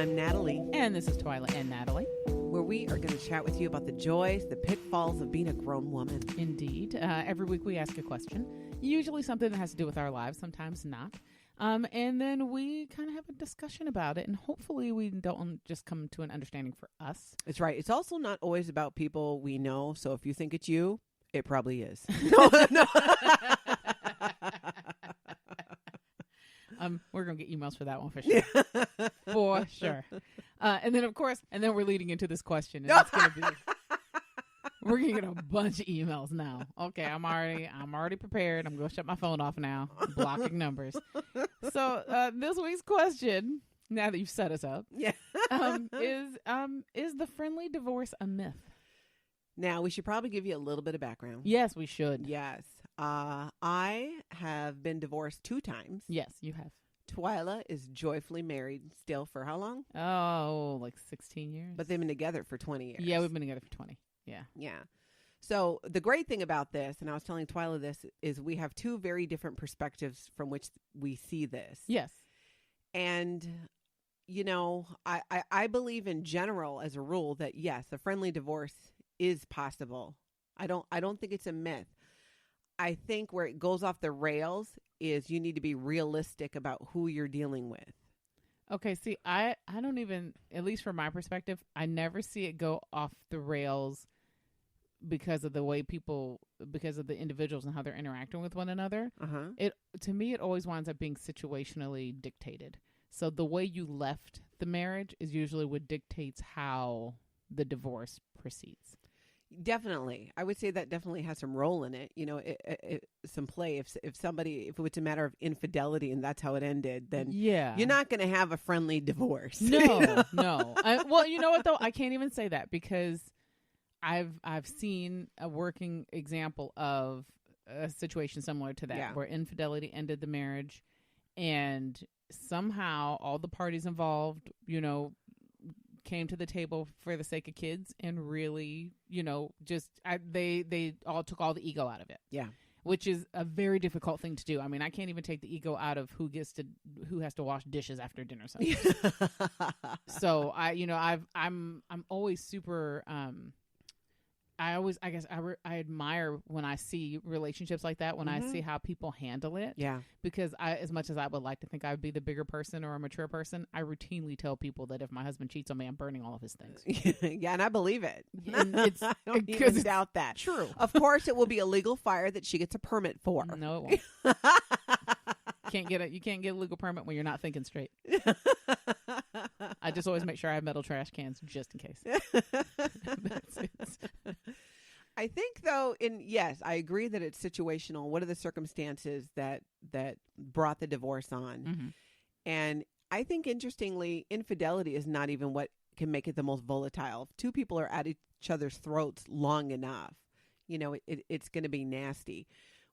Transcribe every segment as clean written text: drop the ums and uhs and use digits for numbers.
I'm Natalie. And this is Twila and Natalie. Where we are going to chat with you about the joys, the pitfalls of being a grown woman. Indeed. Every week we ask a question, usually something that has to do with our lives, sometimes not. And then we kind of have a discussion about it, and hopefully we don't just come to an understanding for us. That's right. It's also not always about people we know, so if you think it's you, it probably is. No. We're going to get emails for that one for sure. For sure. And then, of course, we're leading into this question. And it's going to be, we're going to get a bunch of emails now. Okay, I'm already prepared. I'm going to shut my phone off now. I'm blocking numbers. So this week's question, now that you've set us up, is the friendly divorce a myth? Now, we should probably give you a little bit of background. Yes, we should. Yes. I have been divorced 2 times. Yes, you have. Twila is joyfully married still for how long? Oh, like 16 years. But they've been together for 20 years. Yeah, we've been together for 20. Yeah. Yeah. So the great thing about this, and I was telling Twila this, is we have 2 very different perspectives from which we see this. Yes. And, you know, I believe in general as a rule that, yes, a friendly divorce is possible. I don't think it's a myth. I think where it goes off the rails is you need to be realistic about who you're dealing with. Okay, see, I don't even, at least from my perspective, I never see it go off the rails because of the way because of the individuals and how they're interacting with one another. To me, it always winds up being situationally dictated. So the way you left the marriage is usually what dictates how the divorce proceeds. Definitely. I would say that definitely has some role in it. You know, some play. If it was a matter of infidelity and that's how it ended, then you're not going to have a friendly divorce. No. Well, you know what though? I can't even say that because I've seen a working example of a situation similar to that where infidelity ended the marriage and somehow all the parties involved, you know, came to the table for the sake of kids and really, you know, they all took all the ego out of it. Yeah. Which is a very difficult thing to do. I mean, I can't even take the ego out of who has to wash dishes after dinner. So I'm always super, I admire when I see relationships like that, when I see how people handle it. Yeah. Because as much as I would like to think I would be the bigger person or a mature person, I routinely tell people that if my husband cheats on me, I'm burning all of his things. Yeah, and I believe it. And I don't even doubt that. True. Of course, it will be a legal fire that she gets a permit for. No, it won't. You can't get a legal permit when you're not thinking straight. I just always make sure I have metal trash cans just in case. That's it. I think though, yes, I agree that it's situational. What are the circumstances that brought the divorce on? Mm-hmm. And I think interestingly, infidelity is not even what can make it the most volatile. If 2 people are at each other's throats long enough, you know, it's going to be nasty.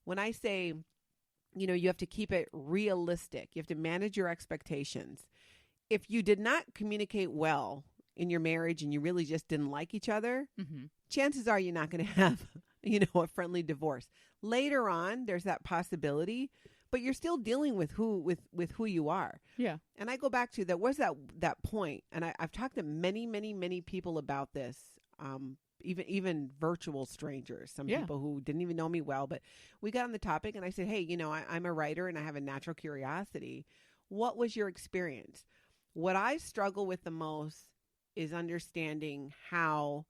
When I say, you know, you have to keep it realistic. You have to manage your expectations. If you did not communicate well in your marriage and you really just didn't like each other, chances are you're not going to have, you know, a friendly divorce. Later on, there's that possibility, but you're still dealing with who you are. Yeah. And I go back to that. What's that point? And I've talked to many, many, many people about this. Even virtual strangers, some people who didn't even know me well, but we got on the topic and I said, hey, you know, I'm a writer and I have a natural curiosity. What was your experience? What I struggle with the most is understanding how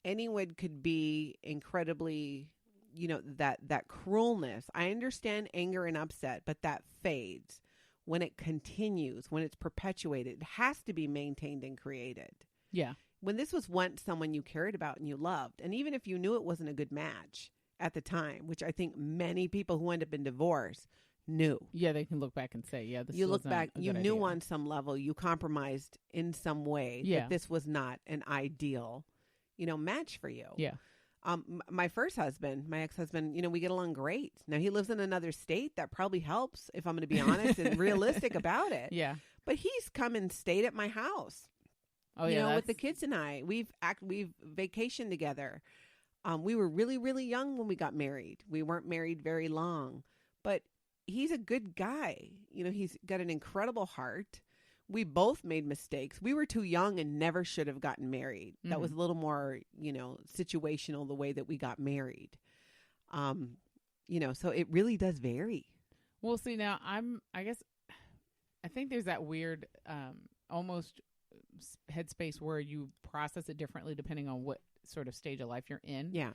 anyone could be incredibly, you know, that cruelness. I understand anger and upset, but that fades when it continues, when it's perpetuated. It has to be maintained and created. Yeah. When this was once someone you cared about and you loved, and even if you knew it wasn't a good match at the time, which I think many people who end up in divorce knew. Yeah, they can look back and say, yeah, this you look back, you knew on some level, you compromised in some way that this was not an ideal, you know, match for you. Yeah. My first husband, my ex-husband, you know, we get along great. Now he lives in another state. That probably helps if I'm going to be honest and realistic about it. Yeah. But he's come and stayed at my house. Oh, you know, with the kids and I, we've vacationed together. We were really, really young when we got married. We weren't married very long, but he's a good guy. You know, he's got an incredible heart. we both made mistakes. We were too young and never should have gotten married. Mm-hmm. That was a little more, situational the way that we got married. So it really does vary. Well, see, now I think there's that weird, almost headspace where you process it differently depending on what sort of stage of life you're in. Yeah.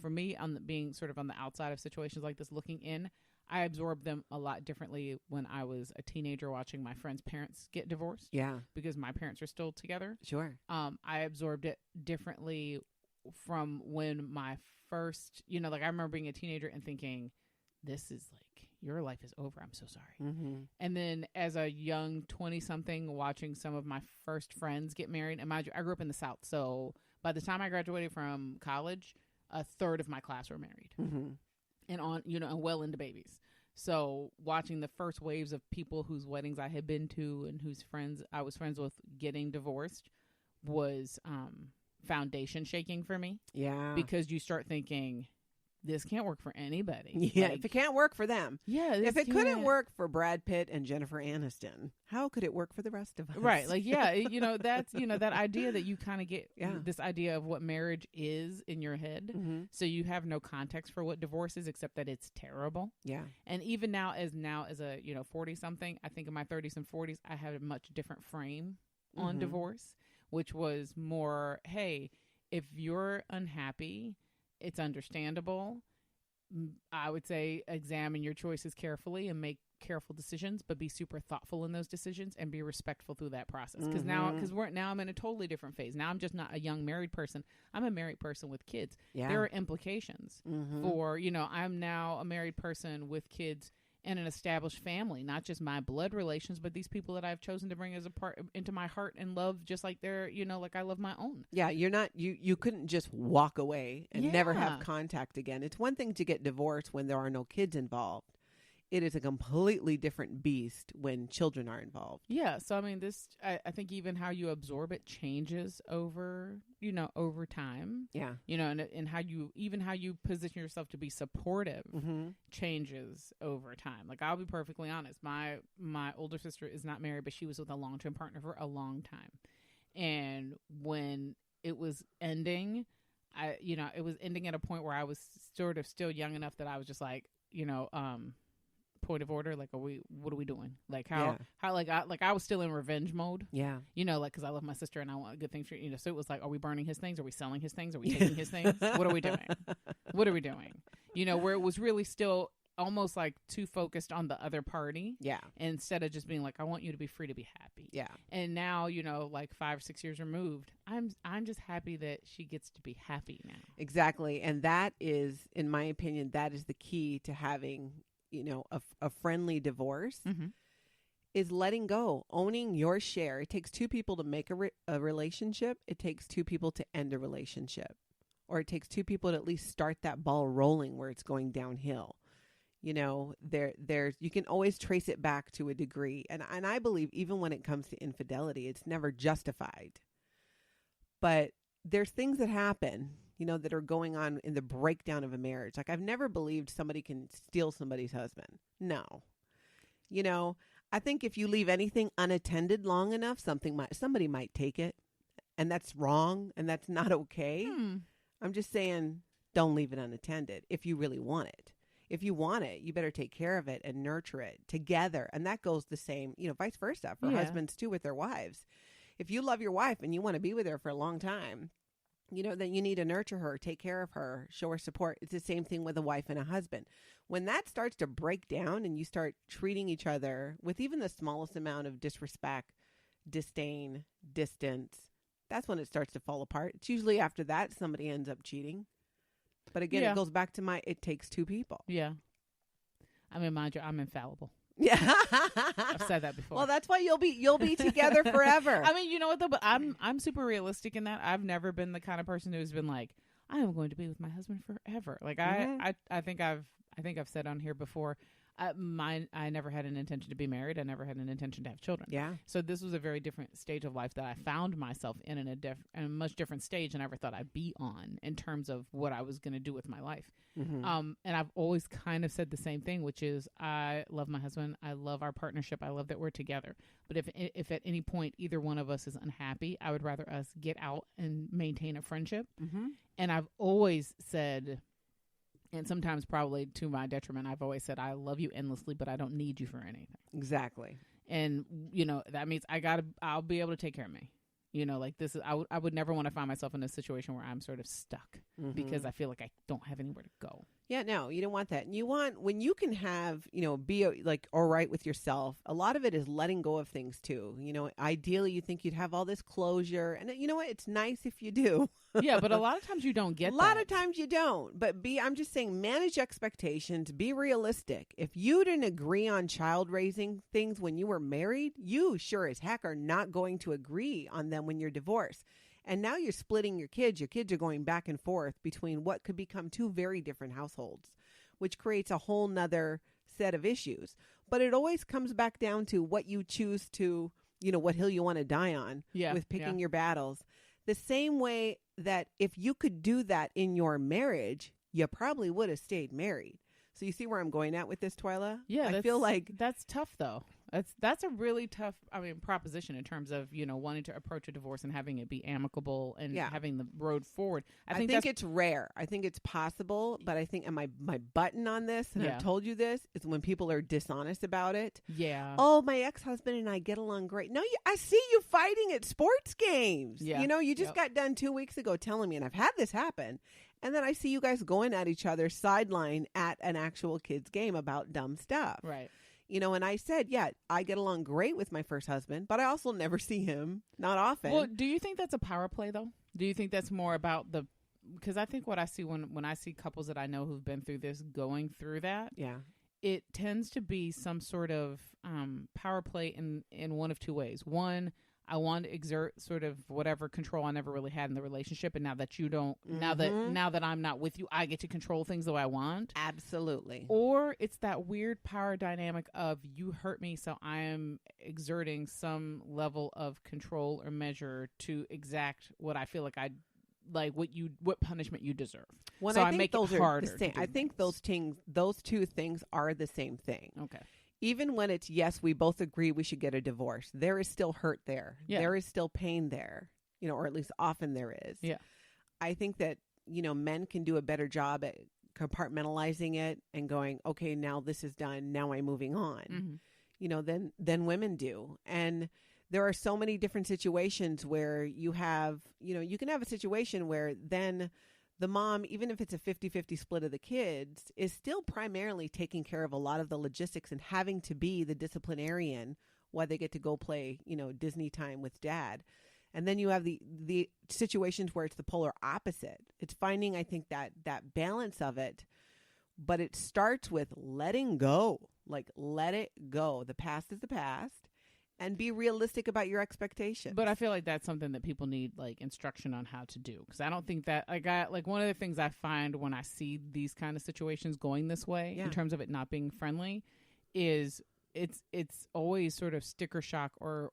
For me, being sort of on the outside of situations like this, looking in, I absorbed them a lot differently when I was a teenager watching my friends' parents get divorced. Yeah. Because my parents are still together. Sure. I absorbed it differently from when my first, I remember being a teenager and thinking, this is like, your life is over. I'm so sorry. Mm-hmm. And then as a young 20-something, watching some of my first friends get married. And mind you, I grew up in the South. So by the time I graduated from college, a third of my class were married. Mm-hmm. And and well into babies. So watching the first waves of people whose weddings I had been to and whose friends I was friends with getting divorced was foundation shaking for me. Yeah. Because you start thinking, this can't work for anybody. Yeah, if it can't work for them. Yeah. If it couldn't work for Brad Pitt and Jennifer Aniston, how could it work for the rest of us? Right. Like, yeah, that's, that idea that you kind of get this idea of what marriage is in your head. Mm-hmm. So you have no context for what divorce is except that it's terrible. Yeah. And even now as a, 40 something, I think in my 30s and 40s, I had a much different frame on divorce, which was more, hey, if you're unhappy, it's understandable. I would say examine your choices carefully and make careful decisions, but be super thoughtful in those decisions and be respectful through that process. Because now I'm in a totally different phase. Now I'm just not a young married person. I'm a married person with kids. Yeah. There are implications for, I'm now a married person with kids and an established family, not just my blood relations, but these people that I've chosen to bring as a part into my heart and love, just like they're, like I love my own. Yeah, you're not, you couldn't just walk away and never have contact again. It's one thing to get divorced when there are no kids involved. It is a completely different beast when children are involved. Yeah. So, I mean, I think even how you absorb it changes over time. Yeah. And how you position yourself to be supportive changes over time. Like, I'll be perfectly honest. My older sister is not married, but she was with a long-term partner for a long time. And when it was ending, it was ending at a point where I was sort of still young enough that I was just like, point of order, like, what are we doing? Like, how I was still in revenge mode. Yeah. Because I love my sister and I want good things for so it was like, are we burning his things? Are we selling his things? Are we taking his things? What are we doing? What are we doing? Where it was really still almost like too focused on the other party. Yeah. Instead of just being like, I want you to be free to be happy. Yeah. And now, like 5 or 6 years removed, I'm just happy that she gets to be happy now. Exactly. And that is, in my opinion, that is the key to having a friendly divorce is letting go, owning your share. It takes two people to make a relationship. It takes two people to end a relationship, or it takes two people to at least start that ball rolling where it's going downhill. There's you can always trace it back to a degree. And I believe even when it comes to infidelity, it's never justified. But there's things that happen that are going on in the breakdown of a marriage. Like, I've never believed somebody can steal somebody's husband. No. I think if you leave anything unattended long enough, somebody might take it, and that's wrong, and that's not okay. I'm just saying, don't leave it unattended if you really want it. If you want it, you better take care of it and nurture it together. And that goes the same, vice versa for husbands too with their wives. If you love your wife and you want to be with her for a long time, then you need to nurture her, take care of her, show her support. It's the same thing with a wife and a husband. When that starts to break down and you start treating each other with even the smallest amount of disrespect, disdain, distance, that's when it starts to fall apart. It's usually after that somebody ends up cheating. But again, it goes back to it takes two people. Yeah. I mean, mind you, I'm infallible. Yeah. I've said that before. Well, that's why you'll be together forever. I mean, you know what though, but I'm super realistic in that. I've never been the kind of person who's been like, I am going to be with my husband forever. Like I think I've said on here before, I never had an intention to be married. I never had an intention to have children. Yeah. So this was a very different stage of life that I found myself in a much different stage than I ever thought I'd be on in terms of what I was going to do with my life. And I've always kind of said the same thing, which is I love my husband. I love our partnership. I love that we're together. But if at any point either one of us is unhappy, I would rather us get out and maintain a friendship. And I've always said, and sometimes probably to my detriment, I've always said, I love you endlessly, but I don't need you for anything. Exactly. And, that means I'll be able to take care of me. Like this is, I would never want to find myself in a situation where I'm sort of stuck because I feel like I don't have anywhere to go. Yeah, no, you don't want that. And you want, when you can have, be like all right with yourself, a lot of it is letting go of things too. Ideally you think you'd have all this closure, and you know what? It's nice if you do. Yeah, but a lot of times you don't get that. A lot of times you don't. But I'm just saying, manage expectations, be realistic. If you didn't agree on child raising things when you were married, you sure as heck are not going to agree on them when you're divorced. And now you're splitting your kids. Your kids are going back and forth between what could become two very different households, which creates a whole nother set of issues. But it always comes back down to what you choose to, what hill you want to die on with picking your battles. The same way that if you could do that in your marriage, you probably would have stayed married. So you see where I'm going at with this, Twila? Yeah. I feel like that's tough though. That's a really tough, proposition in terms of, wanting to approach a divorce and having it be amicable and having the road forward. I think it's rare. I think it's possible, but I think, and my button on this, and I've told you this, is when people are dishonest about it. Yeah. Oh, my ex-husband and I get along great. No, I see you fighting at sports games. Yeah. You just got done 2 weeks ago telling me, and I've had this happen. And then I see you guys going at each other sideline at an actual kids game about dumb stuff. Right. And I said, I get along great with my first husband, but I also never see him, not often. Well, do you think that's a power play, though? Do you think that's more about because I think what I see when I see couples that I know who've been through this going through that, it tends to be some sort of power play in one of two ways. One, I want to exert sort of whatever control I never really had in the relationship. And now that you don't, now that I'm not with you, I get to control things the way I want. Absolutely. Or it's that weird power dynamic of you hurt me, so I am exerting some level of control or measure to exact what I feel like what punishment you deserve. Well, so I make those it harder. The same. I think those two things are the same thing. Okay. Even when it's, yes, we both agree we should get a divorce, there is still hurt there. Yeah. There is still pain there, or at least often there is. Yeah. I think that, men can do a better job at compartmentalizing it and going, okay, now this is done. Now I'm moving on, than women do. And there are so many different situations where you have, you can have a situation where then the mom, even if it's a 50-50 split of the kids, is still primarily taking care of a lot of the logistics and having to be the disciplinarian while they get to go play, Disney time with dad. And then you have the situations where it's the polar opposite. It's finding, I think, that balance of it, but it starts with letting go, let it go. The past is the past. And be realistic about your expectations. But I feel like that's something that people need instruction on how to do. Because I don't think that one of the things I find when I see these kind of situations going this way in terms of it not being friendly is it's always sort of sticker shock or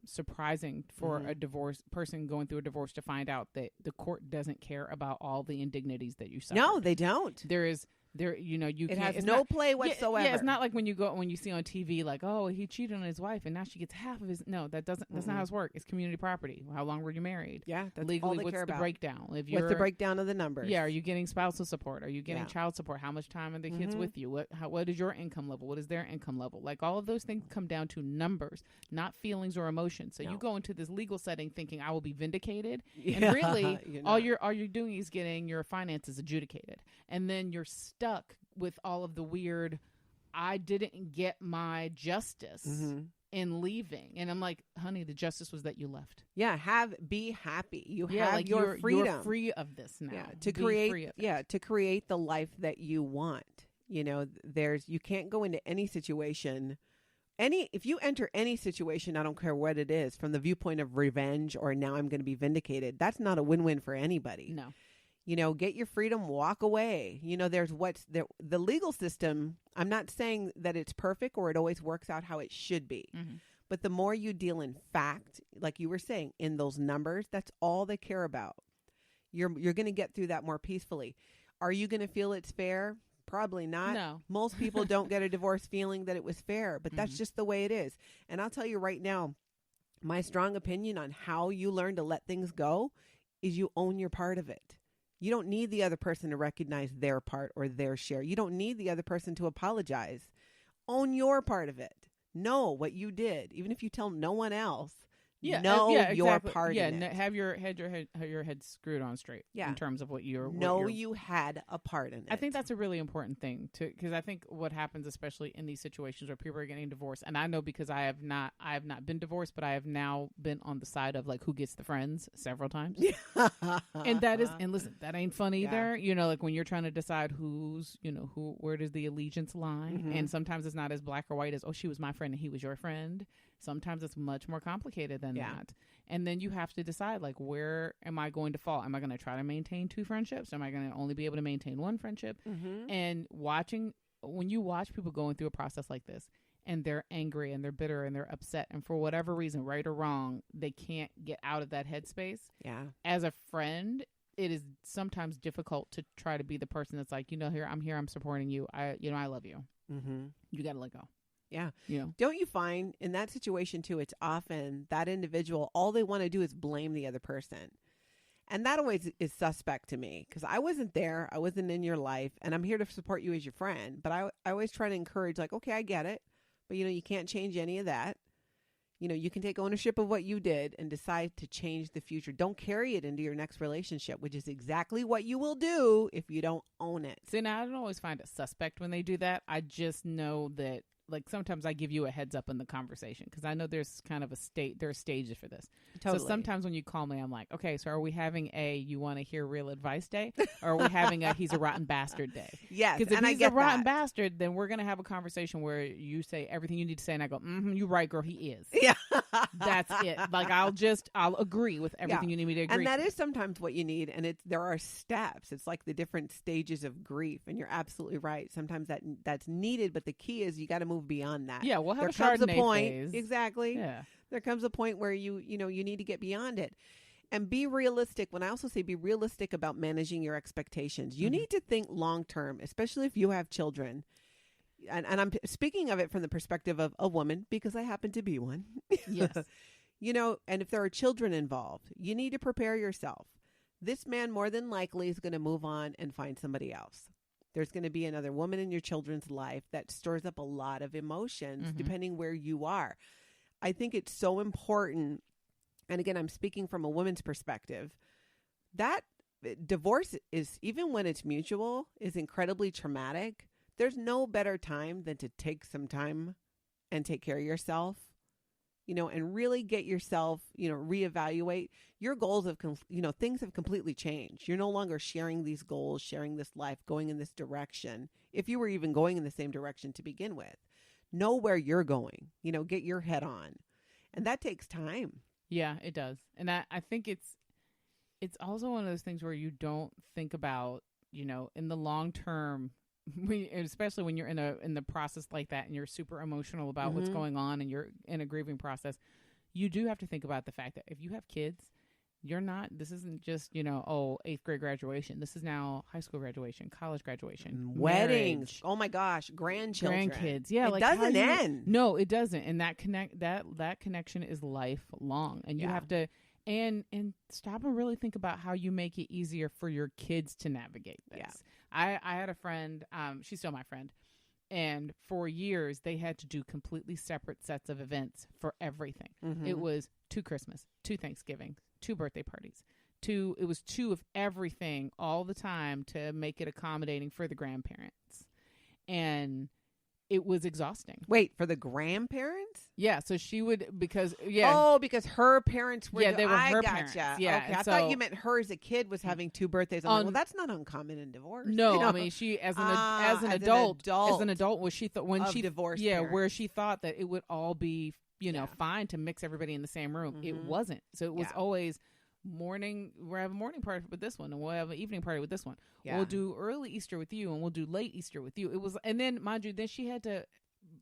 surprising for a divorce person going through a divorce to find out that the court doesn't care about all the indignities that you suffer. No, they don't. It has no play whatsoever. Yeah, it's not like when you see on TV he cheated on his wife and now she gets half of his. No, that's not how it's work. It's community property. How long were you married? Yeah, that's legally. all they what's care the about. Breakdown? What's the breakdown of the numbers? Yeah, are you getting spousal support? Are you getting child support? How much time are the kids with you? What is your income level? What is their income level? All of those things come down to numbers, not feelings or emotions. So you go into this legal setting thinking I will be vindicated, and really all you're doing is getting your finances adjudicated, and then you're stuck with all of the weird, I didn't get my justice in leaving. And I'm like, honey, the justice was that you left. Yeah, be happy. You have your freedom. You're free of this now. Yeah, to create the life that you want. You can't go into any situation. If you enter any situation, I don't care what it is, from the viewpoint of revenge or now I'm going to be vindicated, that's not a win-win for anybody. No. Get your freedom, walk away. There's the legal system. I'm not saying that it's perfect or it always works out how it should be. Mm-hmm. But the more you deal in fact, like you were saying, in those numbers, that's all they care about. You're going to get through that more peacefully. Are you going to feel it's fair? Probably not. No. Most people don't get a divorce feeling that it was fair, but that's just the way it is. And I'll tell you right now, my strong opinion on how you learn to let things go is you own your part of it. You don't need the other person to recognize their part or their share. You don't need the other person to apologize. Own your part of it. Know what you did, even if you tell no one else. Know your part in it. Have your head screwed on straight in terms of what you're... you had a part in it. I think that's a really important thing, because I think what happens, especially in these situations where people are getting divorced, and I know because I have not been divorced, but I have now been on the side of like who gets the friends several times. And listen, that ain't funny either. Like when you're trying to decide where does the allegiance lie? Mm-hmm. And sometimes it's not as black or white as, oh, she was my friend and he was your friend. Sometimes it's much more complicated than that. And then you have to decide, like, where am I going to fall? Am I going to try to maintain 2 friendships? Am I going to only be able to maintain 1 friendship? Mm-hmm. And when you watch people going through a process like this, and they're angry and they're bitter and they're upset, and for whatever reason, right or wrong, they can't get out of that headspace. Yeah. As a friend, it is sometimes difficult to try to be the person that's like, I'm here, I'm supporting you. I love you. Mm-hmm. You got to let go. Yeah. Don't you find in that situation too, it's often that individual, all they want to do is blame the other person. And that always is suspect to me, because I wasn't there. I wasn't in your life, and I'm here to support you as your friend. But I always try to encourage, like, okay, I get it, but you can't change any of that. You can take ownership of what you did and decide to change the future. Don't carry it into your next relationship, which is exactly what you will do if you don't own it. See, now I don't always find it suspect when they do that. I just know that, like, sometimes I give you a heads up in the conversation, because I know there's kind of there are stages for this. Totally. So sometimes when you call me, I'm like, okay, so are we having you want to hear real advice day, or are we having he's a rotten bastard day? Yes. Because if he's a rotten bastard, then we're going to have a conversation where you say everything you need to say, and I go, you're right, girl, he is. Yeah. That's it. Like, I'll agree with everything you need me to agree. And that is sometimes what you need. And there are steps. It's like the different stages of grief. And you're absolutely right. Sometimes that's needed, but the key is you got to move beyond that. Yeah, we'll have a Chardonnay phase. Exactly. Yeah. There comes a point where you need to get beyond it. And be realistic. When I also say be realistic about managing your expectations, you need to think long term, especially if you have children. And I'm speaking of it from the perspective of a woman, because I happen to be one. Yes. And if there are children involved, you need to prepare yourself. This man more than likely is going to move on and find somebody else. There's going to be another woman in your children's life that stirs up a lot of emotions, depending where you are. I think it's so important. And again, I'm speaking from a woman's perspective, that divorce is, even when it's mutual, is incredibly traumatic. There's no better time than to take some time and take care of yourself, and really get yourself, reevaluate your goals. Things have completely changed. You're no longer sharing these goals, sharing this life, going in this direction. If you were even going in the same direction to begin with, know where you're going, get your head on. And that takes time. Yeah, it does. And I think it's also one of those things where you don't think about, in the long term, especially when you're in the process like that and you're super emotional about what's going on and you're in a grieving process, you do have to think about the fact that if you have kids, this isn't just, 8th grade graduation. This is now high school graduation, college graduation, weddings. Marriage. Oh my gosh. Grandchildren. Grandkids. Yeah. It doesn't end. No, it doesn't. And that connection is lifelong. And you have to, and stop and really think about how you make it easier for your kids to navigate this. Yeah. I had a friend, she's still my friend, and for years they had to do completely separate sets of events for everything. It was 2 Christmas, 2 Thanksgiving, 2 birthday parties, 2 of everything all the time to make it accommodating for the grandparents. And it was exhausting. Wait, for the grandparents? Yeah, so she would, because her parents were. Yeah, they were her parents. Yeah, okay. I thought you meant her as a kid was having 2 birthdays. I'm like, well, that's not uncommon in divorce. No, I mean, she as an adult, was she thought when she divorced? Yeah, parents. Where she thought that it would all be fine to mix everybody in the same room. It wasn't. So it was always we'll have a morning party with this one, and we'll have an evening party with this one. Yeah. We'll do early Easter with you, and we'll do late Easter with you. It was, and then mind you, then she had to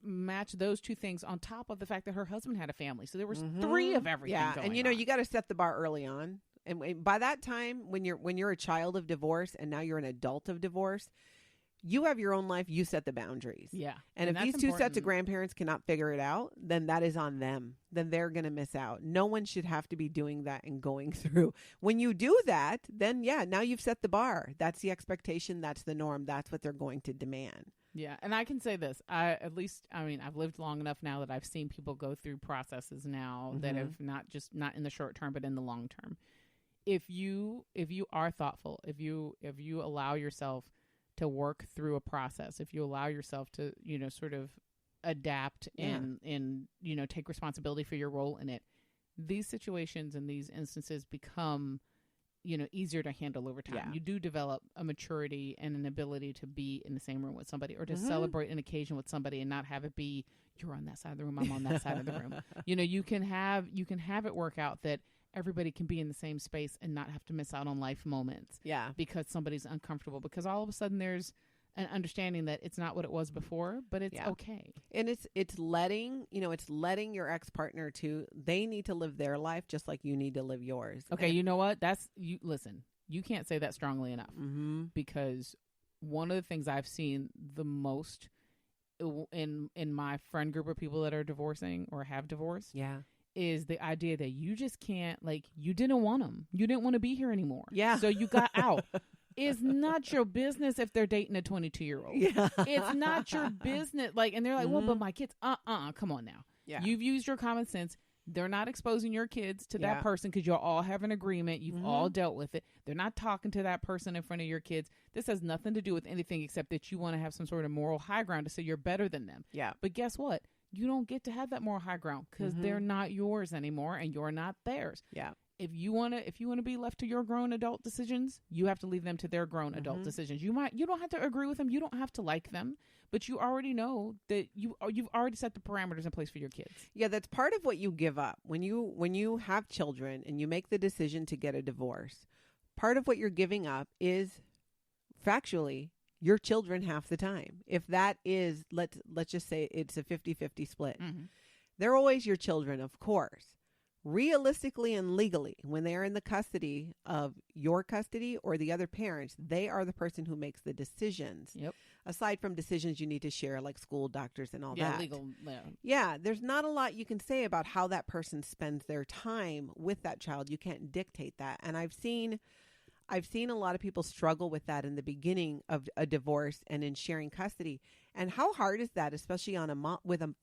match those two things on top of the fact that her husband had a family. So there was three of everything. Yeah, going and on. you got to set the bar early on. And by that time, when you're a child of divorce and now you're an adult of divorce, you have your own life. You set the boundaries. Yeah. And if these two sets of grandparents cannot figure it out, then that is on them. Then they're going to miss out. No one should have to be doing that and going through. When you do that, then now you've set the bar. That's the expectation. That's the norm. That's what they're going to demand. Yeah, and I can say this. I've lived long enough now that I've seen people go through processes now that have not in the short term, but in the long term. If you are thoughtful, if you allow yourself to work through a process, if you allow yourself to, sort of adapt and take responsibility for your role in it, these situations and these instances become easier to handle over time. Yeah. You do develop a maturity and an ability to be in the same room with somebody or to celebrate an occasion with somebody and not have it be, you're on that side of the room, I'm on that side of the room. You can have it work out that everybody can be in the same space and not have to miss out on life moments. Yeah. Because somebody's uncomfortable, because all of a sudden there's an understanding that it's not what it was before, but it's okay. And it's letting your ex-partner too, they need to live their life just like you need to live yours. Okay. You know what? Listen, you can't say that strongly enough because one of the things I've seen the most in my friend group of people that are divorcing or have divorced is the idea that you just can't, you didn't want them. You didn't want to be here anymore. Yeah. So you got out. It's not your business if they're dating a 22-year-old. Yeah. It's not your business. And they're like, well, but my kids, come on now. Yeah. You've used your common sense. They're not exposing your kids to that person because you'll all have an agreement. You've all dealt with it. They're not talking to that person in front of your kids. This has nothing to do with anything except that you want to have some sort of moral high ground to say you're better than them. Yeah. But guess what? You don't get to have that moral high ground because they're not yours anymore and you're not theirs. Yeah. If you want to be left to your grown adult decisions, you have to leave them to their grown adult decisions. You don't have to agree with them. You don't have to like them, but you already know that you've already set the parameters in place for your kids. Yeah, that's part of what you give up when you have children and you make the decision to get a divorce. Part of what you're giving up is factually your children half the time. If that is, let's just say it's a 50-50 split. They're always your children, of course. Realistically and legally, when they are in the custody of your custody or the other parents, they are the person who makes the decisions. Yep. Aside from decisions you need to share, like school, doctors, and all that. Legal. Yeah, there's not a lot you can say about how that person spends their time with that child. You can't dictate that. And I've seen a lot of people struggle with that in the beginning of a divorce and in sharing custody. And how hard is that, especially on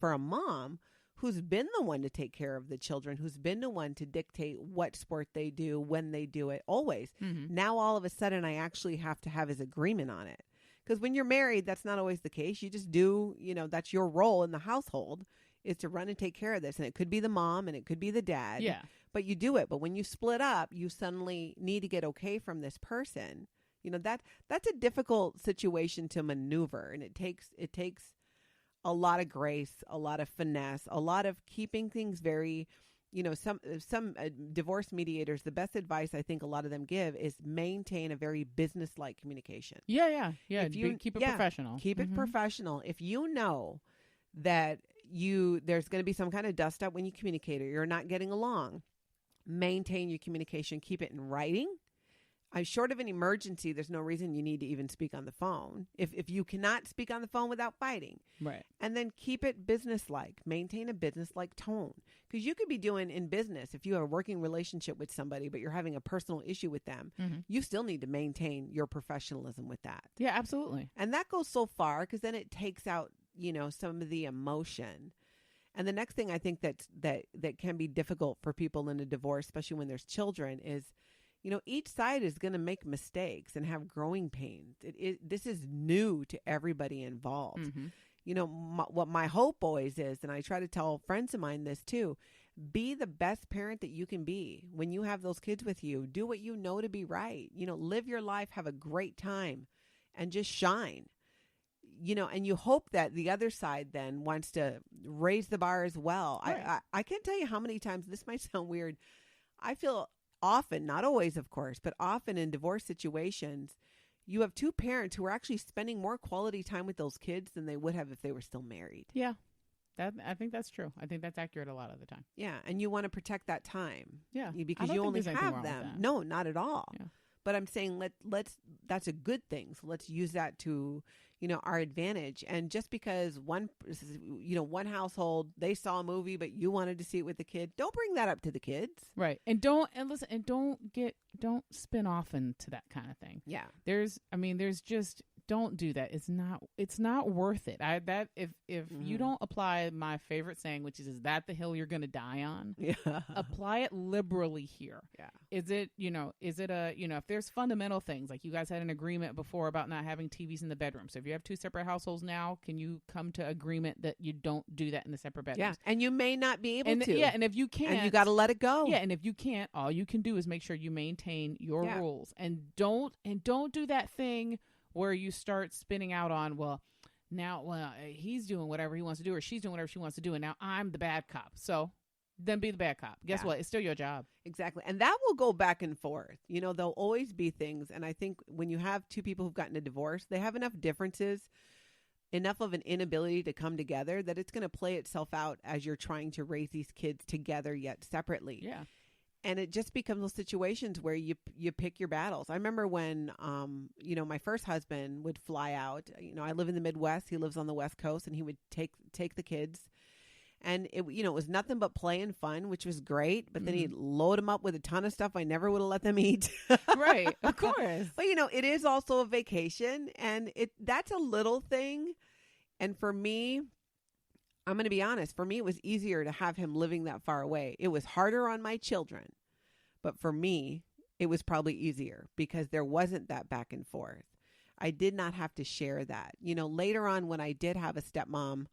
for a mom who's been the one to take care of the children, who's been the one to dictate what sport they do, when they do it, always. Now, all of a sudden, I actually have to have his agreement on it. Because when you're married, that's not always the case. You just do, that's your role in the household is to run and take care of this. And it could be the mom and it could be the dad. Yeah. But you do it. But when you split up, you suddenly need to get okay from this person. That's a difficult situation to maneuver. And it takes a lot of grace, a lot of finesse, a lot of keeping things very, some divorce mediators, the best advice I think a lot of them give is maintain a very business-like communication. Yeah. Keep it professional. Keep it professional. If you know that there's going to be some kind of dust up when you communicate or you're not getting along, maintain your communication. Keep it in writing. Short of an emergency, there's no reason you need to even speak on the phone. If you cannot speak on the phone without fighting. Right. And then keep it businesslike. Maintain a businesslike tone. Because you could be doing in business, if you have a working relationship with somebody, but you're having a personal issue with them, you still need to maintain your professionalism with that. Yeah, absolutely. And that goes so far because then it takes out, some of the emotion. And the next thing I think that can be difficult for people in a divorce, especially when there's children, is each side is going to make mistakes and have growing pains. This is new to everybody involved. What my hope always is, and I try to tell friends of mine this too, be the best parent that you can be. When you have those kids with you, do what you know to be right. Live your life, have a great time, and just shine. And you hope that the other side then wants to raise the bar as well. Right. I can't tell you how many times, this might sound weird, I feel often, not always, of course, but often in divorce situations, you have two parents who are actually spending more quality time with those kids than they would have if they were still married. Yeah. I think that's true. I think that's accurate a lot of the time. Yeah. And you want to protect that time. Yeah. Because you only have them. No, not at all. Yeah. But I'm saying let's that's a good thing. So let's use that to, our advantage. And just because one household, they saw a movie, but you wanted to see it with the kid, don't bring that up to the kids. Right. And don't spin off into that kind of thing. Yeah. There's just, don't do that. It's not worth it. If you don't apply my favorite saying, which is that the hill you're going to die on? Yeah. Apply it liberally here. Yeah. Is it if there's fundamental things, like you guys had an agreement before about not having TVs in the bedroom. So if you have two separate households now, can you come to agreement that you don't do that in the separate bedrooms? Yeah. And you may not be able to. Yeah. And if you can't, and you got to let it go. Yeah. And if you can't, all you can do is make sure you maintain your rules, and don't do that thing where you start spinning out on, he's doing whatever he wants to do, or she's doing whatever she wants to do, and now I'm the bad cop. So then be the bad cop. Guess what? It's still your job. Exactly. And that will go back and forth. There'll always be things. And I think when you have two people who've gotten a divorce, they have enough differences, enough of an inability to come together, that it's going to play itself out as you're trying to raise these kids together yet separately. Yeah. And it just becomes those situations where you pick your battles. I remember when, my first husband would fly out. I live in the Midwest. He lives on the West Coast, and he would take the kids. And it was nothing but play and fun, which was great. But then he'd load them up with a ton of stuff I never would have let them eat. Right, of course. But it is also a vacation, and that's a little thing. And for me, I'm going to be honest. For me, it was easier to have him living that far away. It was harder on my children, but for me, it was probably easier because there wasn't that back and forth. I did not have to share that. Later on when I did have a stepmom,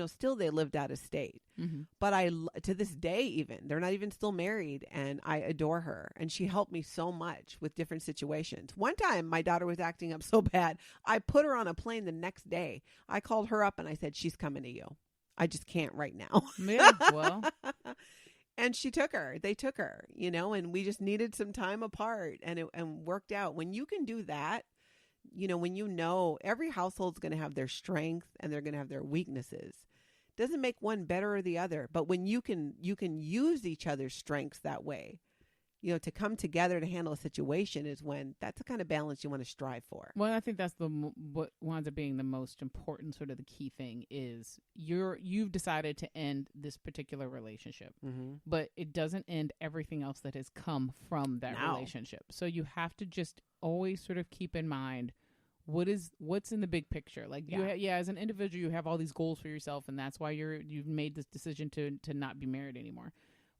still they lived out of state. Mm-hmm. But to this day, even, they're not even still married, and I adore her. And she helped me so much with different situations. One time my daughter was acting up so bad, I put her on a plane the next day. I called her up and I said, she's coming to you. I just can't right now. Yeah, well. And they took her, and we just needed some time apart, and it worked out. When you can do that, when every household's going to have their strengths and they're going to have their weaknesses. Doesn't make one better or the other, but when you can use each other's strengths that way, to come together to handle a situation, is when that's the kind of balance you want to strive for. Well, I think that's what winds up being the most important, sort of the key thing is you've decided to end this particular relationship, but it doesn't end everything else that has come from that relationship. So you have to just always sort of keep in mind what's in the big picture. Like, as an individual, you have all these goals for yourself, and that's why you've made this decision to not be married anymore.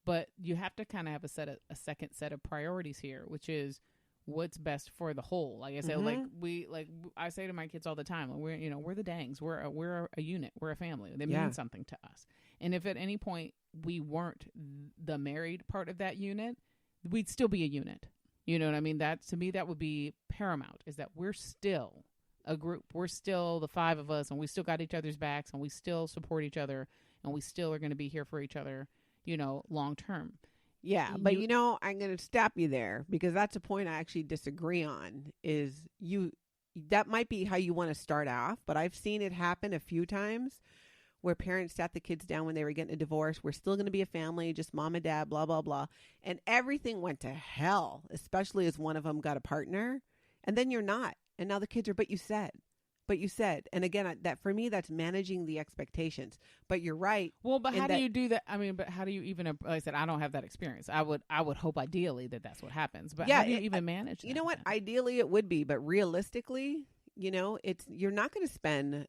But you have to kind of have a second set of priorities here, which is what's best for the whole. Like I said, I say to my kids all the time, we're the Dangs. We're a unit. We're a family. They mean something to us. And if at any point we weren't the married part of that unit, we'd still be a unit. You know what I mean? That, to me, that would be paramount, is that we're still a group. We're still the five of us, and we still got each other's backs, and we still support each other, and we still are going to be here for each other, long term. Yeah, but I'm going to stop you there, because that's a point I actually disagree on. That might be how you want to start off, but I've seen it happen a few times where parents sat the kids down when they were getting a divorce. We're still going to be a family, just mom and dad, blah, blah, blah. And everything went to hell, especially as one of them got a partner. And then you're not. And now the kids are, but you said. And again, that for me, that's managing the expectations. But you're right. Well, but how do you do that? I mean, but how do you even, like I said, I don't have that experience. I would hope ideally that's what happens. But how do you even manage that? You know what? Ideally it would be, but realistically, you're not going to spend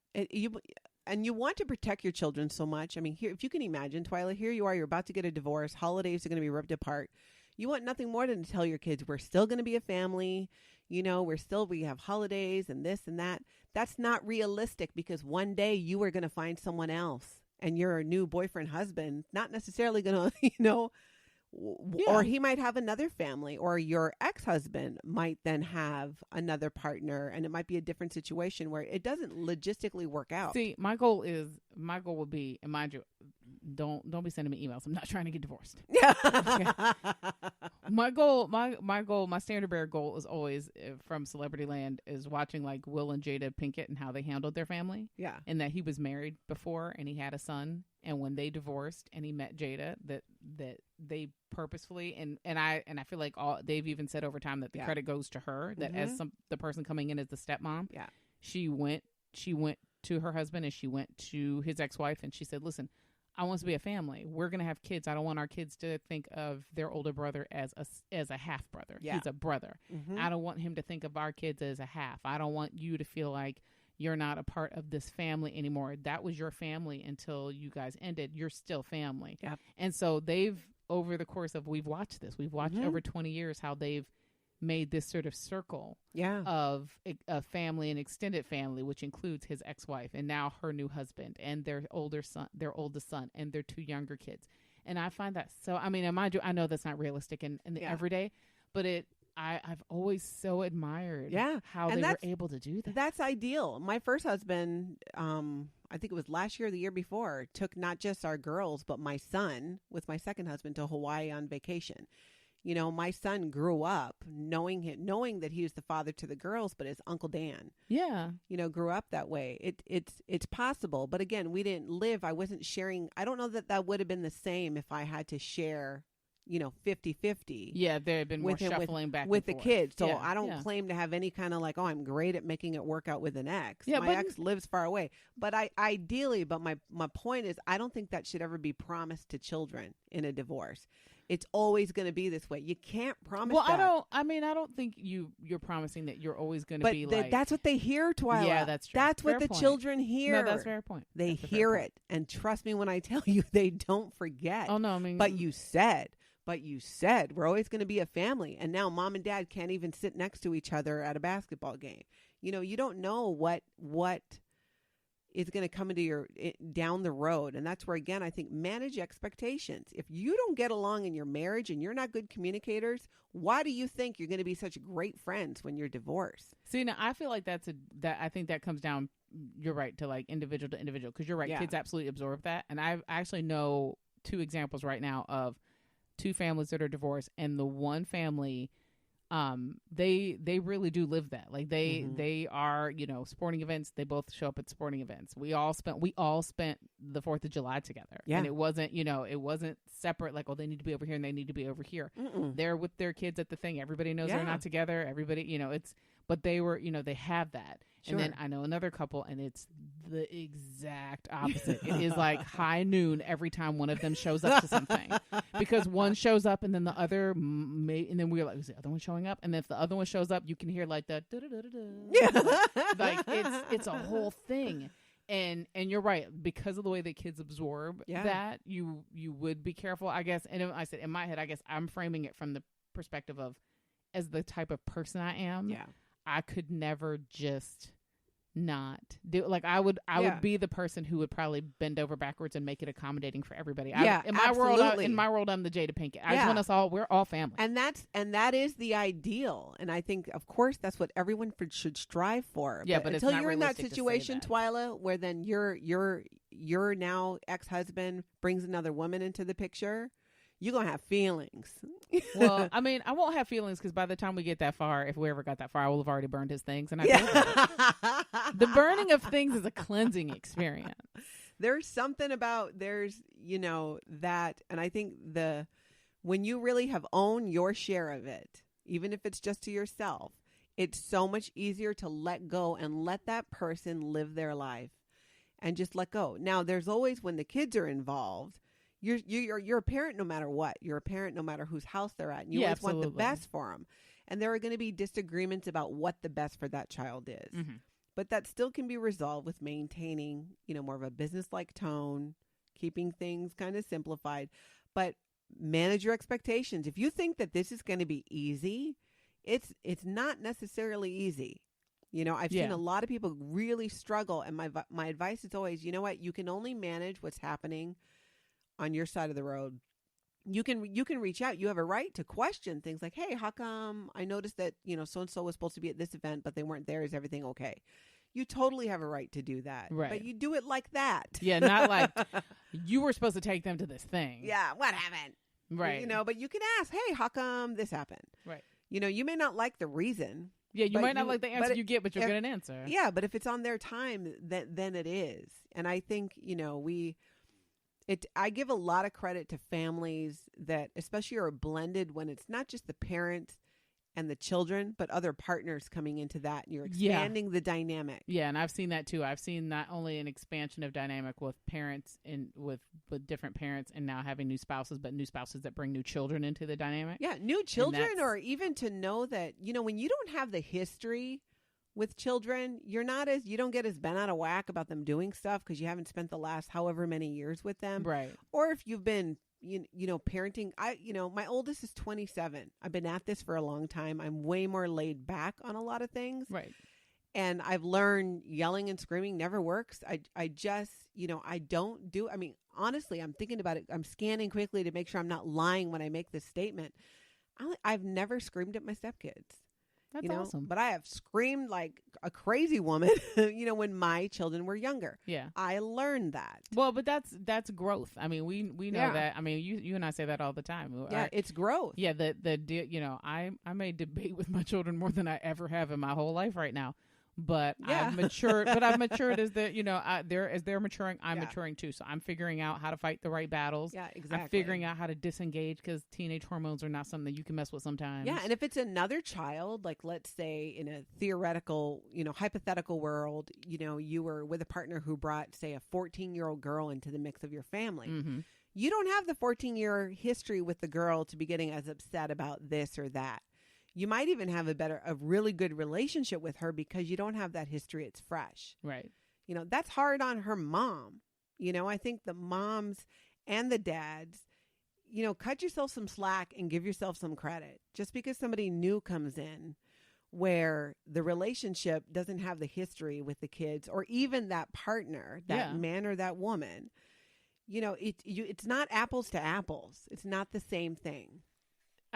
and you want to protect your children so much. I mean, here, if you can imagine, Twila, here you are, you're about to get a divorce. Holidays are going to be ripped apart. You want nothing more than to tell your kids, we're still going to be a family. We have holidays and this and that. That's not realistic, because one day you are going to find someone else, and your new boyfriend, husband, not necessarily going to, or he might have another family, or your ex-husband might then have another partner, and it might be a different situation where it doesn't logistically work out. See, my goal would be, and mind you, don't be sending me emails. I'm not trying to get divorced. Yeah. Okay. My goal, my standard bearer goal is always from Celebrity Land is watching like Will and Jada Pinkett and how they handled their family. Yeah. And that he was married before and he had a son. And when they divorced and he met Jada, that they purposefully and I feel like they've even said over time that the credit goes to her, that as the person coming in as the stepmom, she went to her husband and she went to his ex-wife and she said, listen, I want us to be a family. We're going to have kids. I don't want our kids to think of their older brother as a half brother. Yeah. He's a brother. Mm-hmm. I don't want him to think of our kids as a half. I don't want you to feel like you're not a part of this family anymore. That was your family until you guys ended. You're still family. Yep. And so they've, over the course of, we've watched over 20 years how they've made this sort of circle of a family, an extended family, which includes his ex-wife and now her new husband and their oldest son and their two younger kids. And I find that so, I mean, mind you, I know that's not realistic in the everyday, but I've always so admired how they were able to do that. That's ideal. My first husband, I think it was last year or the year before, took not just our girls, but my son with my second husband to Hawaii on vacation. You know, my son grew up knowing that he was the father to the girls, but his Uncle Dan, grew up that way. It's possible. But again, we didn't live. I wasn't sharing. I don't know that would have been the same if I had to share, 50-50. Yeah, there had been more shuffling back with and the forth. kids. So I don't claim to have any kind of like, oh, I'm great at making it work out with an ex. Yeah, my ex lives far away. But my point is, I don't think that should ever be promised to children in a divorce. It's always going to be this way. You can't promise that. I don't think you're promising that you're always going to be like. That's what they hear, Twila. Yeah, that's true. That's what the children hear. No, that's a fair point. They hear it. And trust me when I tell you, they don't forget. Oh, no, I mean. But you said we're always going to be a family. And now mom and dad can't even sit next to each other at a basketball game. You don't know what is going to come into down the road. And that's where, again, I think manage expectations. If you don't get along in your marriage and you're not good communicators, why do you think you're going to be such great friends when you're divorced? See, now I feel like I think that comes down, you're right, to like individual to individual. Because you're right, kids absolutely absorb that. And I actually know 2 examples right now of 2 families that are divorced, and the one family, they really do live that. Like they are, sporting events. They both show up at sporting events. We all spent the 4th of July together. Yeah. And it wasn't separate. Like, oh, they need to be over here and they need to be over here. Mm-mm. They're with their kids at the thing. Everybody knows they're not together. Everybody, but they were, they have that. Sure. And then I know another couple, and it's the exact opposite. It is like high noon every time one of them shows up to something, because one shows up and then the other and then we're like, is the other one showing up? And then if the other one shows up, you can hear like the like it's a whole thing. And you're right, because of the way that kids absorb that, you would be careful, I guess. And I said in my head, I guess I'm framing it from the perspective of, as the type of person I am. Yeah. I could never just not do, like, I would be the person who would probably bend over backwards and make it accommodating for everybody. In my world, I'm the Jada Pinkett. I just want us we're all family. And that is the ideal. And I think, of course, that's what everyone should strive for. Yeah, but until it's not you're in that realistic situation, Twila, where then your now ex-husband brings another woman into the picture, you're going to have feelings. Well, I mean, I won't have feelings because by the time we get that far, if we ever got that far, I will have already burned his things. And the burning of things is a cleansing experience. There's something about, that. And I think when you really have owned your share of it, even if it's just to yourself, it's so much easier to let go and let that person live their life and just let go. Now, there's always, when the kids are involved, you're a parent no matter what. You're a parent no matter whose house they're at. And you always want the best for them. And there are going to be disagreements about what the best for that child is. Mm-hmm. But that still can be resolved with maintaining, more of a business-like tone, keeping things kind of simplified. But manage your expectations. If you think that this is going to be easy, it's not necessarily easy. I've seen a lot of people really struggle. And my advice is always, you know what? You can only manage what's happening on your side of the road. You can reach out. You have a right to question things like, hey, how come I noticed that, so-and-so was supposed to be at this event, but they weren't there. Is everything okay? You totally have a right to do that. Right. But you do it like that. Yeah, not like, You were supposed to take them to this thing. Yeah, what happened? Right. You know, but you can ask, hey, how come this happened? Right. You know, you may not like the reason. Yeah, you might not like the answer you get, but you'll get an answer. Yeah, but if it's on their time, then it is. And I think, you know, I give a lot of credit to families that especially are blended when it's not just the parents and the children, but other partners coming into that, and you're expanding the dynamic. Yeah, and I've seen that too. I've seen not only an expansion of dynamic with parents and with different parents, and now having new spouses, but new spouses that bring new children into the dynamic. Yeah, new children, or even to know that, you know, when you don't have the history with children, you don't get as bent out of whack about them doing stuff because you haven't spent the last however many years with them. Right. Or if you've been you know, parenting, my oldest is 27. I've been at this for a long time. I'm way more laid back on a lot of things. Right. And I've learned yelling and screaming never works. I just, I don't do, honestly, I'm thinking about it. I'm scanning quickly to make sure I'm not lying when I make this statement. I've never screamed at my stepkids. That's awesome. But I have screamed like a crazy woman, when my children were younger. Yeah. I learned that. Well, but that's growth. I mean, we know that. I mean, you and I say that all the time. Yeah, it's growth. Yeah, I may debate with my children more than I ever have in my whole life right now. But I've matured. I've matured as they're maturing. I'm maturing too. So I'm figuring out how to fight the right battles. Yeah, exactly. I'm figuring out how to disengage because teenage hormones are not something that you can mess with sometimes. Yeah, and if it's another child, like let's say in a theoretical, hypothetical world, you were with a partner who brought, say, a 14-year-old girl into the mix of your family. Mm-hmm. You don't have the 14-year history with the girl to be getting as upset about this or that. You might even have a really good relationship with her because you don't have that history. It's fresh. Right. That's hard on her mom. I think the moms and the dads, cut yourself some slack and give yourself some credit. Just because somebody new comes in where the relationship doesn't have the history with the kids or even that partner, that man or that woman, it's not apples to apples. It's not the same thing.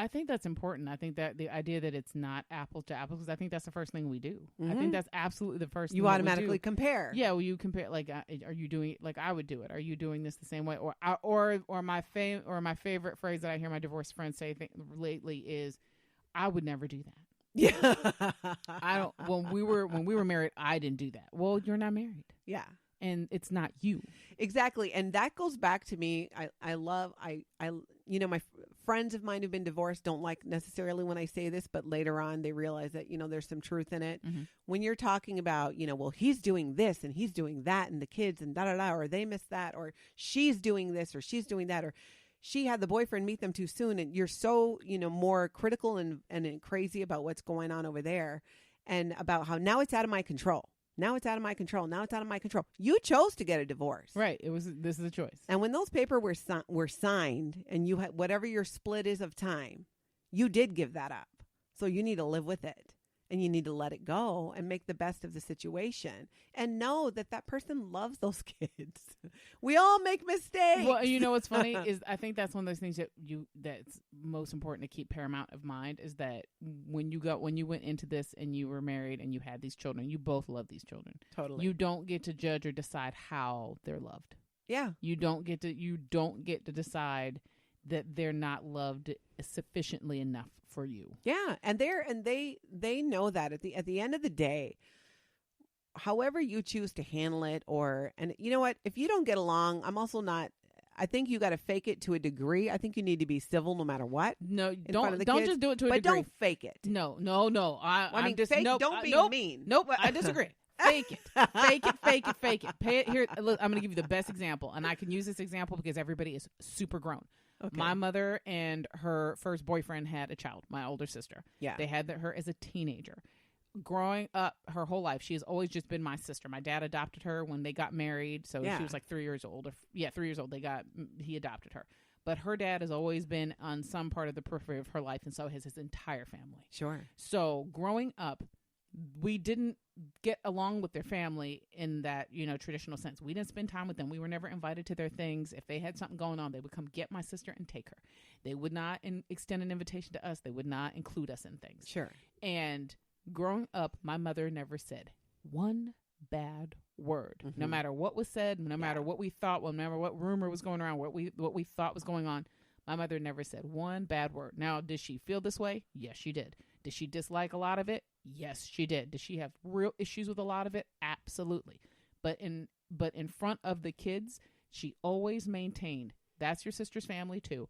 I think that's important. I think that the idea that it's not apples to apples, because I think that's the first thing we do. Mm-hmm. I think that's absolutely the first thing you automatically compare. Yeah, well, you compare. Like, are you doing it like I would do it? Are you doing this the same way? Or my favorite phrase that I hear my divorced friends say lately is, "I would never do that." Yeah, I don't. When we were married, I didn't do that. Well, you're not married. Yeah. And it's not you. Exactly. And that goes back to me. My friends of mine who've been divorced don't like necessarily when I say this, but later on they realize that, there's some truth in it. Mm-hmm. When you're talking about, well, he's doing this and he's doing that and the kids and da-da-da, or they missed that, or she's doing this or she's doing that, or she had the boyfriend meet them too soon. And you're so, more critical and crazy about what's going on over there and about how now it's out of my control. Now it's out of my control. Now it's out of my control. You chose to get a divorce. Right. This is a choice. And when those papers were signed and you had whatever your split is of time, you did give that up. So you need to live with it and you need to let it go and make the best of the situation and know that that person loves those kids. We all make mistakes. Well, what's funny is I think that's one of those things that's most important to keep paramount of mind is that when you went into this and you were married and you had these children, you both love these children. Totally. You don't get to judge or decide how they're loved. Yeah. You don't get to decide that they're not loved sufficiently enough for you. Yeah, and they know that at the end of the day, however you choose to handle it, and you know what, if you don't get along, I'm also not. I think you got to fake it to a degree. I think you need to be civil no matter what. No, don't just do it to a degree. But don't fake it. No. Don't be mean. Nope, I disagree. Fake it. Fake it. Pay it here. Look, I'm going to give you the best example, and I can use this example because everybody is super grown. Okay. My mother and her first boyfriend had a child, my older sister. Yeah. They had her as a teenager. Growing up her whole life, she has always just been my sister. My dad adopted her when they got married, so she was like 3 years old. 3 years old. He adopted her. But her dad has always been on some part of the periphery of her life, and so has his entire family. Sure. So growing up, we didn't get along with their family in that, traditional sense. We didn't spend time with them. We were never invited to their things. If they had something going on, they would come get my sister and take her. They would not extend an invitation to us. They would not include us in things. Sure. And growing up, my mother never said one bad word. No matter what was said, no matter what we thought, no matter what rumor was going around, what we thought was going on, my mother never said one bad word. Now, did she feel this way? Yes, she did. Did she dislike a lot of it? Yes, she did. Did she have real issues with a lot of it? Absolutely. But in front of the kids, she always maintained, that's your sister's family too.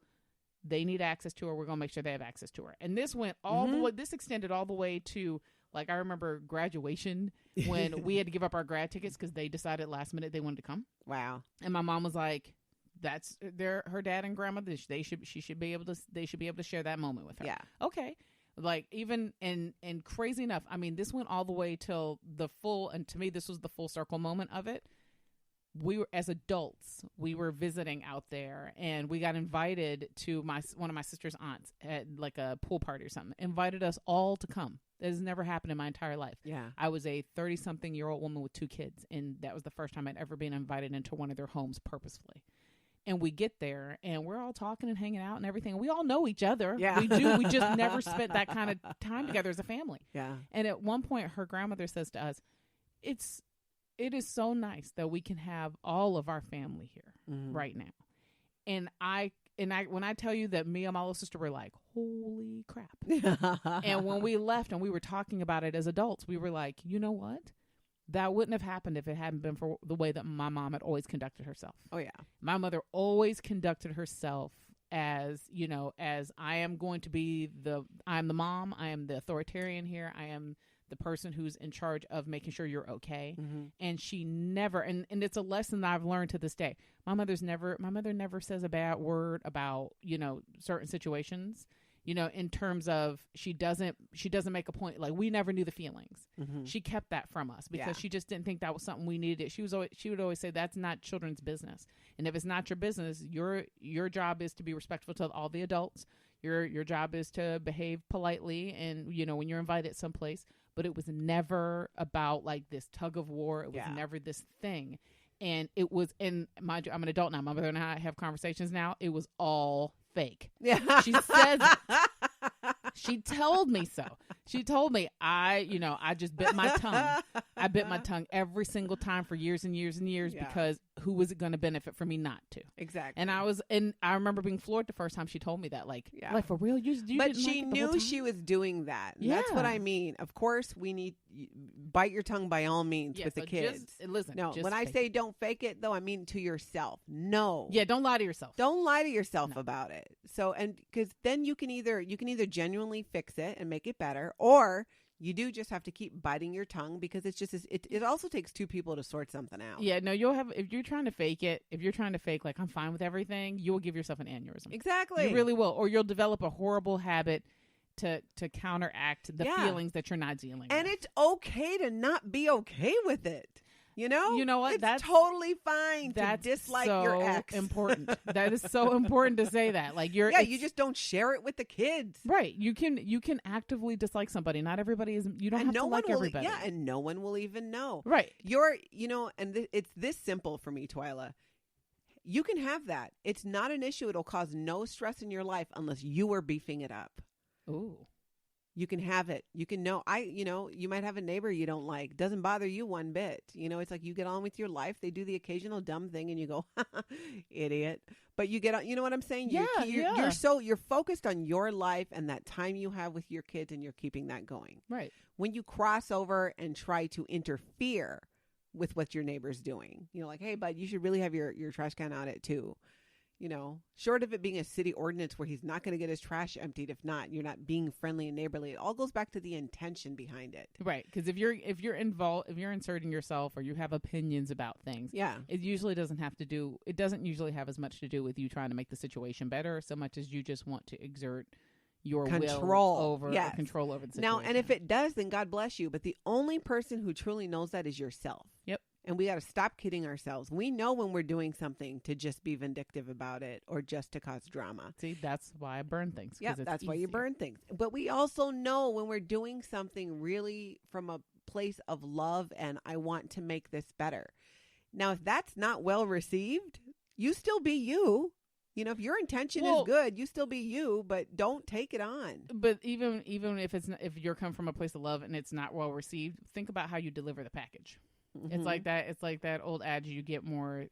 They need access to her. We're going to make sure they have access to her. And this went all the way, this extended all the way to, like, I remember graduation when we had to give up our grad tickets because they decided last minute they wanted to come. Wow. And my mom was like, that's her dad and grandmother. They should be able to share that moment with her. Yeah. Okay. Like, even and crazy enough, I mean, this went all the way till the full, and to me, this was the full circle moment of it. We were, as adults, we were visiting out there, and we got invited to one of my sister's aunts at like a pool party or something. Invited us all to come. That has never happened in my entire life. Yeah. I was a 30-something-year-old woman with 2 kids, and that was the first time I'd ever been invited into one of their homes purposefully. And we get there, and we're all talking and hanging out and everything. We all know each other. Yeah. We do. We just never spent that kind of time together as a family. Yeah. And at one point, her grandmother says to us, it is so nice that we can have all of our family here right now. And when I tell you that me and my little sister were like, holy crap. And when we left and we were talking about it as adults, we were like, you know what? That wouldn't have happened if it hadn't been for the way that my mom had always conducted herself. Oh, yeah. My mother always conducted herself as, as I am going to be I'm the mom. I am the authoritarian here. I am the person who's in charge of making sure you're okay. And she never, and it's a lesson that I've learned to this day. My mother never says a bad word about, certain situations. In terms of she doesn't make a point, like, we never knew the feelings. She kept that from us because she just didn't think that was something we needed. She would always say, that's not children's business. And if it's not your business, your job is to be respectful to all the adults. Your job is to behave politely and, when you're invited someplace. But it was never about like this tug of war. It was never this thing. And it was, and mind you, I'm an adult now. My mother and I have conversations now. It was all fake. Yeah. She says it. She told me so. She told me I just bit my tongue. I bit my tongue every single time for years and years and years because who was it going to benefit for me not to? Exactly. And I remember being floored the first time she told me that, like for real, you but she knew she was doing that. Yeah. That's what I mean. Of course, we need bite your tongue by all means with the kids. Listen, no, when I say don't fake it, though, I mean to yourself. No. Yeah, don't lie to yourself. Don't lie to yourself about it. So, and because then you can either genuinely fix it and make it better, or you do just have to keep biting your tongue because it's just it also takes 2 people to sort something out. Yeah, no, if you're trying to fake like I'm fine with everything, you will give yourself an aneurysm. Exactly. You really will, or you'll develop a horrible habit to counteract the feelings that you're not dealing with. And it's okay to not be okay with it. You know what? That's totally fine to dislike your ex. Important. That is so important to say that. Like you just don't share it with the kids. Right. You can actively dislike somebody. Not everybody is. You don't have to like everybody. Yeah, and no one will even know. Right. It's this simple for me, Twila. You can have that. It's not an issue. It'll cause no stress in your life unless you are beefing it up. Ooh. You can have it. You can know. You might have a neighbor you don't like. Doesn't bother you one bit. It's like you get on with your life. They do the occasional dumb thing and you go, idiot. But you get on, you know what I'm saying? Yeah, you're focused on your life and that time you have with your kids, and you're keeping that going. Right. When you cross over and try to interfere with what your neighbor's doing, like, hey, bud, you should really have your trash can out at 2. Short of it being a city ordinance where he's not going to get his trash emptied, if not, you're not being friendly and neighborly. It all goes back to the intention behind it. Right. Because if you're involved, if you're inserting yourself or you have opinions about things, it doesn't usually have as much to do with you trying to make the situation better so much as you just want to exert your control over the situation. Now, and if it does, then God bless you. But the only person who truly knows that is yourself. Yep. And we got to stop kidding ourselves. We know when we're doing something to just be vindictive about it or just to cause drama. See, that's why I burn things. Yeah, that's why you burn things. But we also know when we're doing something really from a place of love and I want to make this better. Now, if that's not well received, you still be you. If your intention is good, you still be you, but don't take it on. But even if you're coming from a place of love and it's not well received, think about how you deliver the package. Mm-hmm. It's like that old adage, you get more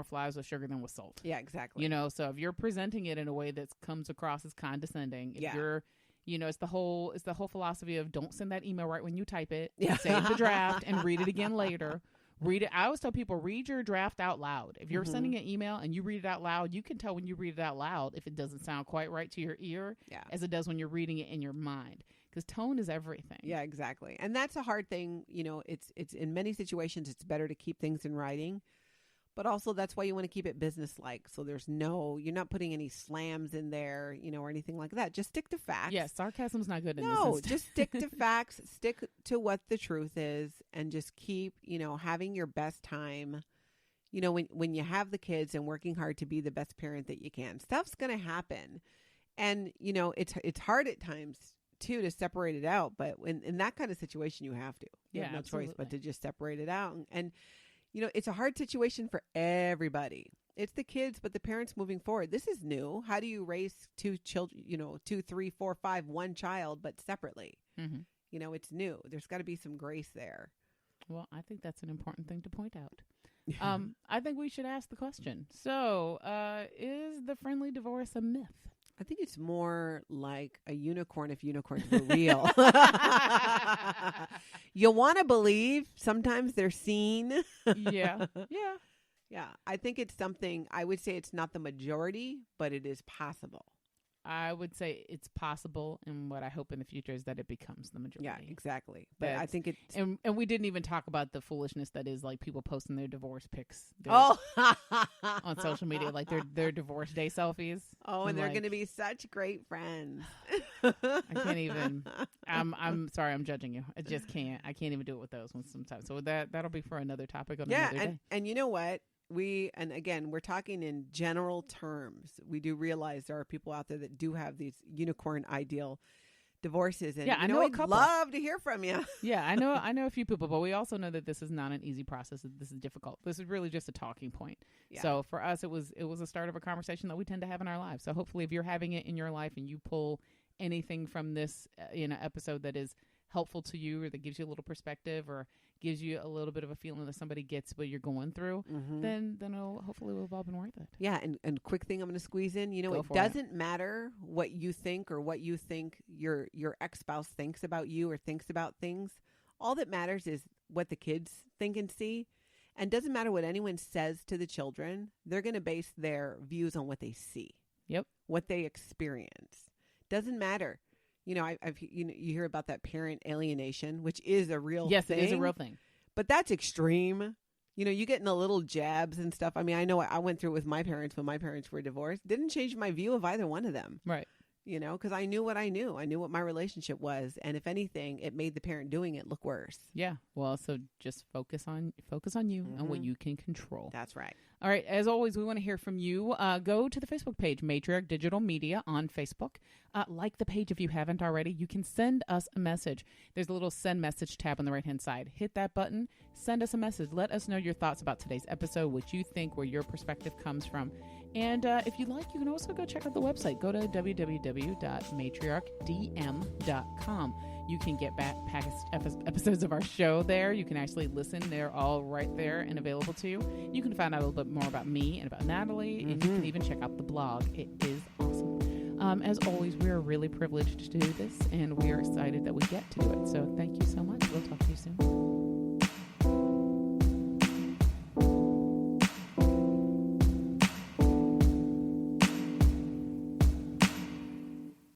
flies with sugar than with salt. Yeah, exactly. You know, so if you're presenting it in a way that comes across as condescending, if you're, you know, it's the whole philosophy of don't send that email right when you type it. Yeah. Save the draft and read it again later. Read it. I always tell people, read your draft out loud. If you're sending an email and you read it out loud, you can tell when you read it out loud if it doesn't sound quite right to your ear as it does when you're reading it in your mind. Because tone is everything. Yeah, exactly. And that's a hard thing. You know, it's in many situations, it's better to keep things in writing. But also that's why you want to keep it business-like. So you're not putting any slams in there, you know, or anything like that. Just stick to facts. Yeah, sarcasm's not good in this No, instance. just stick to facts, stick to what the truth is, and just keep, you know, having your best time. You know, when you have the kids and working hard to be the best parent that you can. Stuff's going to happen. And, you know, it's hard at times, too, to separate it out. But in that kind of situation, you have to. You have no choice but to just separate it out. And you know, it's a hard situation for everybody. It's the kids, but the parents moving forward. This is new. How do you raise two children, you know, 2, 3, 4, 5, one child, but separately? Mm-hmm. You know, it's new. There's got to be some grace there. Well, I think that's an important thing to point out. I think we should ask the question. So, is the friendly divorce a myth? I think it's more like a unicorn if unicorns were real. You want to believe sometimes they're seen. Yeah. I think it's something, I would say it's not the majority, but it is possible. I would say it's possible, and what I hope in the future is that it becomes the majority. Yeah, exactly. But I think it's... And we didn't even talk about the foolishness that is like people posting their divorce pics on social media, like their divorce day selfies. Oh, and they're going to be such great friends. I can't even... I'm sorry, I'm judging you. I just can't. I can't even do it with those ones sometimes. So that'll be for another topic on another day. And you know what? And again, we're talking in general terms. We do realize there are people out there that do have these unicorn ideal divorces. And I know a couple. I'd love to hear from you. Yeah, I know a few people, but we also know that this is not an easy process. This is difficult. This is really just a talking point. Yeah. So for us, it was a start of a conversation that we tend to have in our lives. So hopefully if you're having it in your life and you pull anything from this episode that is helpful to you or that gives you a little perspective or gives you a little bit of a feeling that somebody gets what you're going through, then hopefully we've all been worth it. Yeah, and quick thing I'm going to squeeze in, it doesn't matter what you think or what you think your ex-spouse thinks about you or thinks about things. All that matters is what the kids think and see. And doesn't matter what anyone says to the children. They're going to base their views on what they see. Yep. What they experience. Doesn't matter. You know, you hear about that parent alienation, which is a real thing. Yes, it is a real thing. But that's extreme. You know, you getting the little jabs and stuff. I mean, I know I went through it with my parents when my parents were divorced. Didn't change my view of either one of them. Right. You know, because I knew what I knew. I knew what my relationship was. And if anything, it made the parent doing it look worse. Yeah. Well, so just focus on you and what you can control. That's right. All right. As always, we want to hear from you. Go to the Facebook page, Matriarch Digital Media on Facebook. Like the page if you haven't already. You can send us a message. There's a little send message tab on the right-hand side. Hit that button. Send us a message. Let us know your thoughts about today's episode, what you think, where your perspective comes from. And if you'd like, you can also go check out the website. Go to www.matriarchdm.com. You can get back past episodes of our show there. You can actually listen. They're all right there and available to you. You can find out a little bit more about me and about Natalie. And you can even check out the blog. It is awesome. As always, we are really privileged to do this, and we are excited that we get to do it. So thank you so much. We'll talk to you soon.